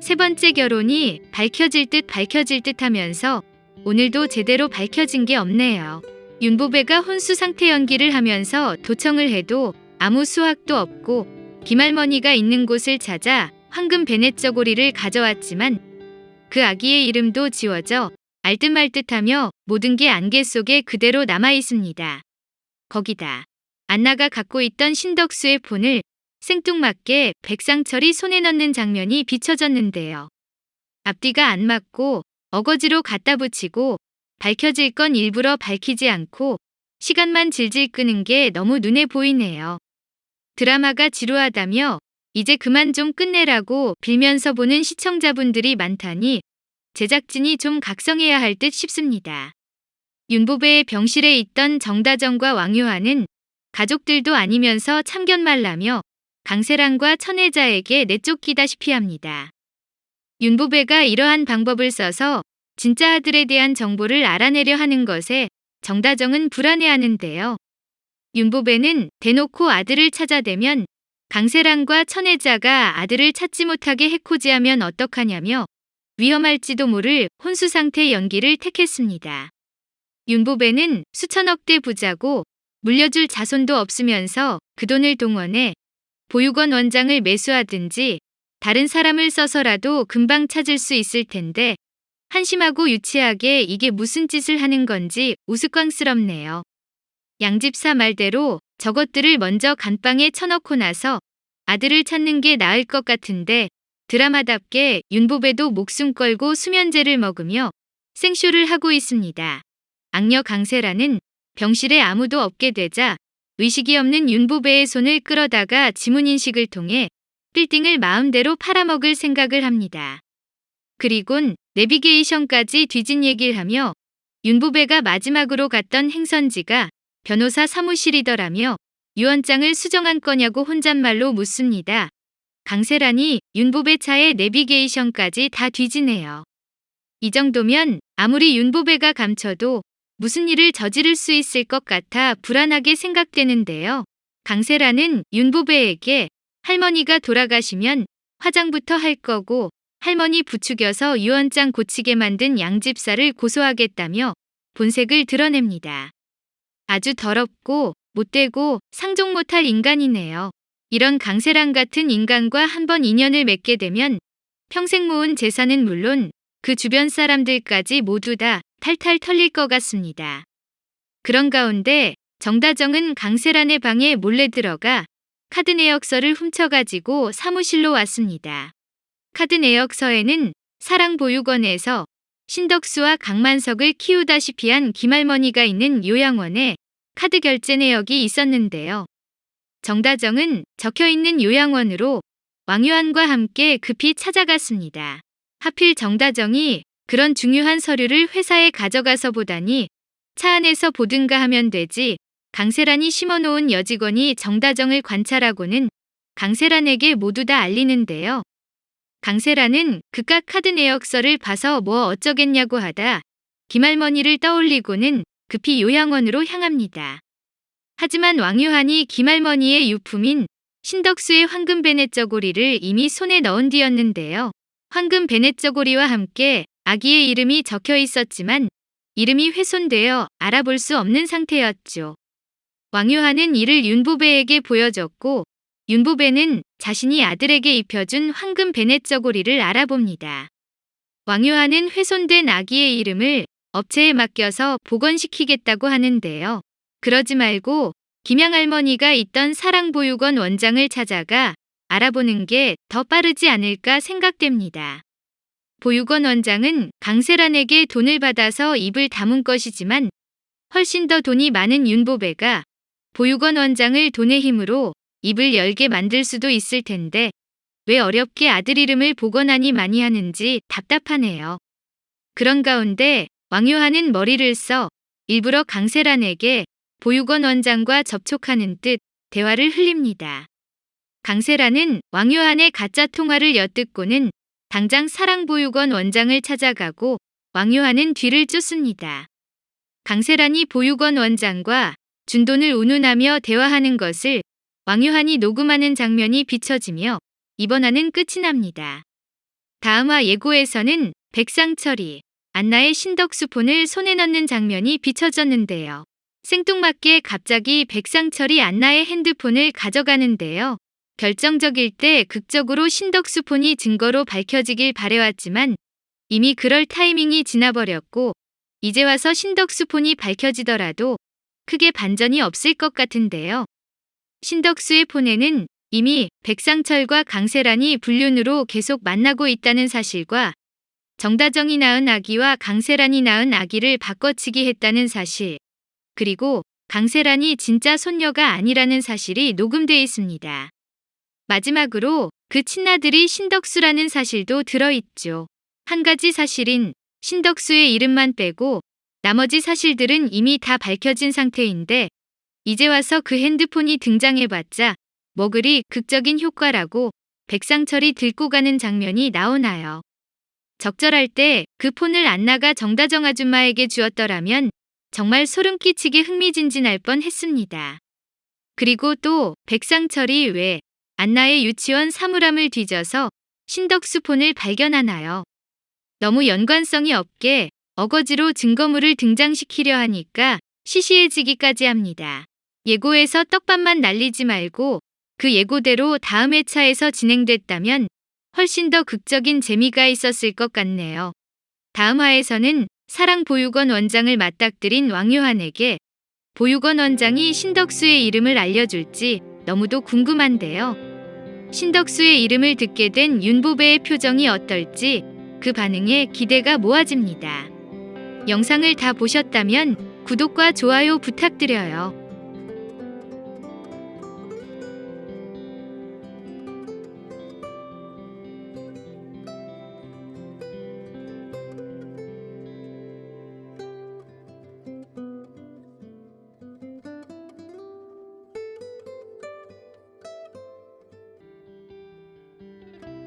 세 번째 결혼이 밝혀질 듯 하면서 오늘도 제대로 밝혀진 게 없네요. 윤보배가 혼수 상태 연기를 하면서 도청을 해도 아무 수확도 없고 김할머니가 있는 곳을 찾아 황금 베넷 저고리를 가져왔지만 그 아기의 이름도 지워져 알듯말듯하며 모든 게 안개 속에 그대로 남아 있습니다. 거기다 안나가 갖고 있던 신덕수의 폰을 생뚱맞게 백상철이 손에 넣는 장면이 비춰졌는데요. 앞뒤가 안 맞고 어거지로 갖다 붙이고 밝혀질 건 일부러 밝히지 않고 시간만 질질 끄는 게 너무 눈에 보이네요. 드라마가 지루하다며 이제 그만 좀 끝내라고 빌면서 보는 시청자분들이 많다니 제작진이 좀 각성해야 할 듯 싶습니다. 윤보배의 병실에 있던 정다정과 왕유아는 가족들도 아니면서 참견말라며 강세란과 천혜자에게 내쫓기다시피 합니다. 윤보배가 이러한 방법을 써서 진짜 아들에 대한 정보를 알아내려 하는 것에 정다정은 불안해하는데요. 윤보배는 대놓고 아들을 찾아대면 강세란과 천혜자가 아들을 찾지 못하게 해코지하면 어떡하냐며 위험할지도 모를 혼수상태 연기를 택했습니다. 윤보배는 수천억대 부자고 물려줄 자손도 없으면서 그 돈을 동원해 보육원 원장을 매수하든지 다른 사람을 써서라도 금방 찾을 수 있을 텐데 한심하고 유치하게 이게 무슨 짓을 하는 건지 우스꽝스럽네요. 양집사 말대로 저것들을 먼저 간방에 쳐넣고 나서 아들을 찾는 게 나을 것 같은데 드라마답게 윤보배도 목숨 걸고 수면제를 먹으며 생쇼를 하고 있습니다. 악녀 강세라는 병실에 아무도 없게 되자 의식이 없는 윤보배의 손을 끌어다가 지문인식을 통해 빌딩을 마음대로 팔아먹을 생각을 합니다. 그리곤 내비게이션까지 뒤진 얘기를 하며 윤보배가 마지막으로 갔던 행선지가 변호사 사무실이더라며 유언장을 수정한 거냐고 혼잣말로 묻습니다. 강세란이 윤보배 차의 내비게이션까지 다 뒤지네요. 이 정도면 아무리 윤보배가 감춰도 무슨 일을 저지를 수 있을 것 같아 불안하게 생각되는데요. 강세란은 윤보배에게 할머니가 돌아가시면 화장부터 할 거고 할머니 부추겨서 유언장 고치게 만든 양집사를 고소하겠다며 본색을 드러냅니다. 아주 더럽고 못되고 상종 못할 인간이네요. 이런 강세란 같은 인간과 한번 인연을 맺게 되면 평생 모은 재산은 물론 그 주변 사람들까지 모두 다 탈탈 털릴 것 같습니다. 그런 가운데 정다정은 강세란의 방에 몰래 들어가 카드 내역서를 훔쳐가지고 사무실로 왔습니다. 카드 내역서에는 사랑보육원에서 신덕수와 강만석을 키우다시피 한 김할머니가 있는 요양원에 카드 결제 내역이 있었는데요. 정다정은 적혀있는 요양원으로 왕유한과 함께 급히 찾아갔습니다. 하필 정다정이 그런 중요한 서류를 회사에 가져가서 보다니 차 안에서 보든가 하면 되지 강세란이 심어놓은 여직원이 정다정을 관찰하고는 강세란에게 모두 다 알리는데요. 강세란은 그깟 카드 내역서를 봐서 뭐 어쩌겠냐고 하다 김할머니를 떠올리고는 급히 요양원으로 향합니다. 하지만 왕유한이 김할머니의 유품인 신덕수의 황금 베넷 저고리를 이미 손에 넣은 뒤였는데요. 황금 베넷 저고리와 함께 아기의 이름이 적혀 있었지만 이름이 훼손되어 알아볼 수 없는 상태였죠. 왕유한은 이를 윤보배에게 보여줬고 윤보배는 자신이 아들에게 입혀준 황금 베넷 저고리를 알아봅니다. 왕유한은 훼손된 아기의 이름을 업체에 맡겨서 복원시키겠다고 하는데요. 그러지 말고 김양할머니가 있던 사랑보육원 원장을 찾아가 알아보는 게 더 빠르지 않을까 생각됩니다. 보육원 원장은 강세란에게 돈을 받아서 입을 다문 것이지만 훨씬 더 돈이 많은 윤보배가 보육원 원장을 돈의 힘으로 입을 열게 만들 수도 있을 텐데 왜 어렵게 아들 이름을 복원하니 많이 하는지 답답하네요. 그런 가운데 왕유한은 머리를 써 일부러 강세란에게 보육원 원장과 접촉하는 듯 대화를 흘립니다. 강세란은 왕유한의 가짜 통화를 엿듣고는 당장 사랑보육원 원장을 찾아가고 왕유한은 뒤를 쫓습니다. 강세란이 보육원 원장과 준돈을 운운하며 대화하는 것을 왕유한이 녹음하는 장면이 비춰지며 이번화는 끝이 납니다. 다음화 예고에서는 백상철이 안나의 신덕수 폰을 손에 넣는 장면이 비춰졌는데요. 생뚱맞게 갑자기 백상철이 안나의 핸드폰을 가져가는데요. 결정적일 때 극적으로 신덕수 폰이 증거로 밝혀지길 바래왔지만 이미 그럴 타이밍이 지나버렸고 이제 와서 신덕수 폰이 밝혀지더라도 크게 반전이 없을 것 같은데요. 신덕수의 폰에는 이미 백상철과 강세란이 불륜으로 계속 만나고 있다는 사실과 정다정이 낳은 아기와 강세란이 낳은 아기를 바꿔치기 했다는 사실, 그리고 강세란이 진짜 손녀가 아니라는 사실이 녹음돼 있습니다. 마지막으로 그 친아들이 신덕수라는 사실도 들어있죠. 한 가지 사실인 신덕수의 이름만 빼고 나머지 사실들은 이미 다 밝혀진 상태인데 이제 와서 그 핸드폰이 등장해봤자 뭐 그리 극적인 효과라고 백상철이 들고 가는 장면이 나오나요. 적절할 때 그 폰을 안나가 정다정 아줌마에게 주었더라면 정말 소름 끼치게 흥미진진할 뻔했습니다. 그리고 또 백상철이 왜 안나의 유치원 사물함을 뒤져서 신덕수 폰을 발견하나요? 너무 연관성이 없게 어거지로 증거물을 등장시키려 하니까 시시해지기까지 합니다. 예고에서 떡밥만 날리지 말고 그 예고대로 다음 회차에서 진행됐다면 훨씬 더 극적인 재미가 있었을 것 같네요. 다음 화에서는 사랑보육원 원장을 맞닥뜨린 왕요한에게 보육원 원장이 신덕수의 이름을 알려줄지 너무도 궁금한데요. 신덕수의 이름을 듣게 된 윤보배의 표정이 어떨지 그 반응에 기대가 모아집니다. 영상을 다 보셨다면 구독과 좋아요 부탁드려요.